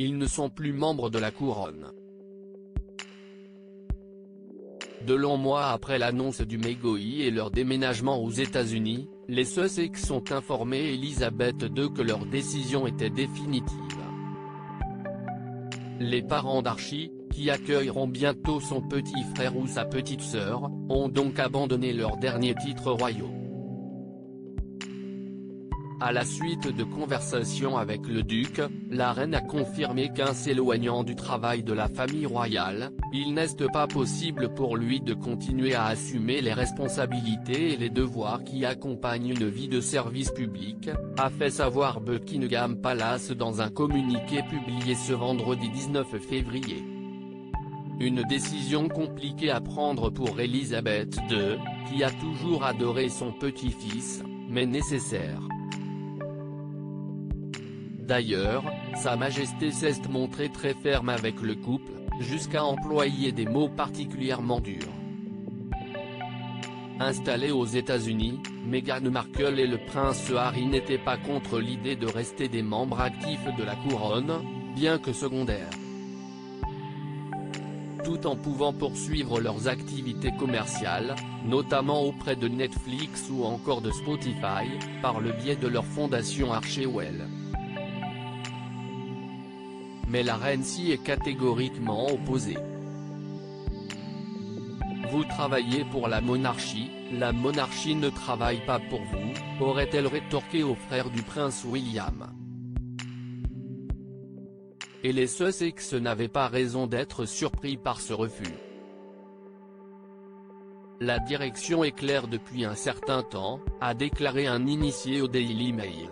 ils ne sont plus membres de la couronne. De longs mois après l'annonce du Megoi et leur déménagement aux États-Unis, les Sussex ont informé Elisabeth II que leur décision était définitive. Les parents d'Archie, qui accueilleront bientôt son petit frère ou sa petite sœur, ont donc abandonné leurs derniers titres royaux. À la suite de conversations avec le duc, la reine a confirmé qu'en s'éloignant du travail de la famille royale, il n'est pas possible pour lui de continuer à assumer les responsabilités et les devoirs qui accompagnent une vie de service public, a fait savoir Buckingham Palace dans un communiqué publié ce vendredi 19 février. Une décision compliquée à prendre pour Elisabeth II, qui a toujours adoré son petit-fils, mais nécessaire. D'ailleurs, Sa Majesté s'est montrée très ferme avec le couple, jusqu'à employer des mots particulièrement durs. Installés aux États-Unis, Meghan Markle et le prince Harry n'étaient pas contre l'idée de rester des membres actifs de la couronne, bien que secondaires. Tout en pouvant poursuivre leurs activités commerciales, notamment auprès de Netflix ou encore de Spotify, par le biais de leur fondation Archewell. Mais la reine s'y est catégoriquement opposée. Vous travaillez pour la monarchie ne travaille pas pour vous, aurait-elle rétorqué au frère du prince William. Et les Sussex n'avaient pas raison d'être surpris par ce refus. La direction est claire depuis un certain temps, a déclaré un initié au Daily Mail.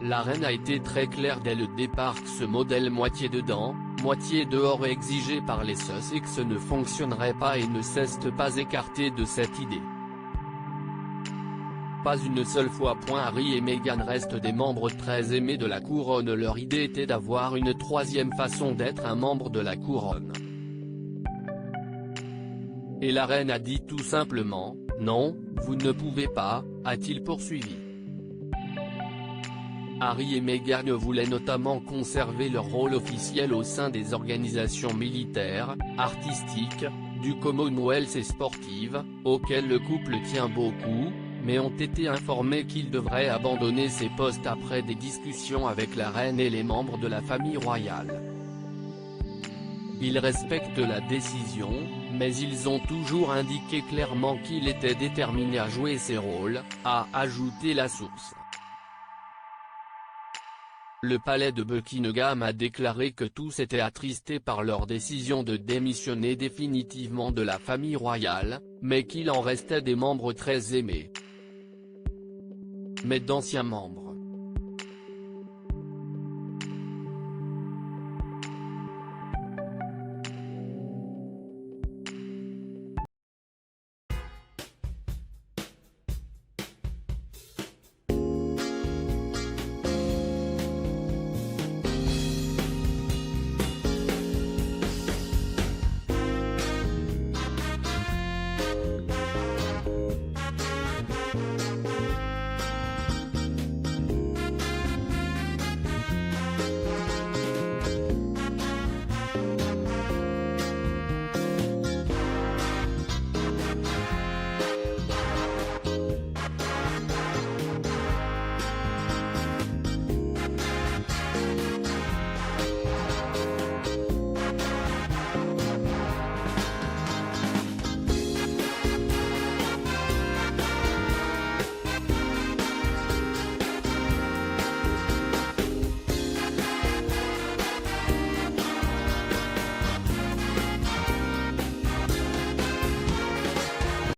La reine a été très claire dès le départ que ce modèle moitié dedans, moitié dehors exigé par les Sussex ne fonctionnerait pas et ne s'est pas écartée de cette idée. Pas une seule fois. Harry et Meghan restent des membres très aimés de la couronne. Leur idée était d'avoir une troisième façon d'être un membre de la couronne. Et la reine a dit tout simplement, non, vous ne pouvez pas, a-t-il poursuivi. Harry et Meghan voulaient notamment conserver leur rôle officiel au sein des organisations militaires, artistiques, du Commonwealth et sportives, auxquelles le couple tient beaucoup, mais ont été informés qu'ils devraient abandonner ces postes après des discussions avec la reine et les membres de la famille royale. Ils respectent la décision, mais ils ont toujours indiqué clairement qu'ils étaient déterminés à jouer ces rôles, a ajouté la source. Le palais de Buckingham a déclaré que tous étaient attristés par leur décision de démissionner définitivement de la famille royale, mais qu'il en restait des membres très aimés. Mais d'anciens membres.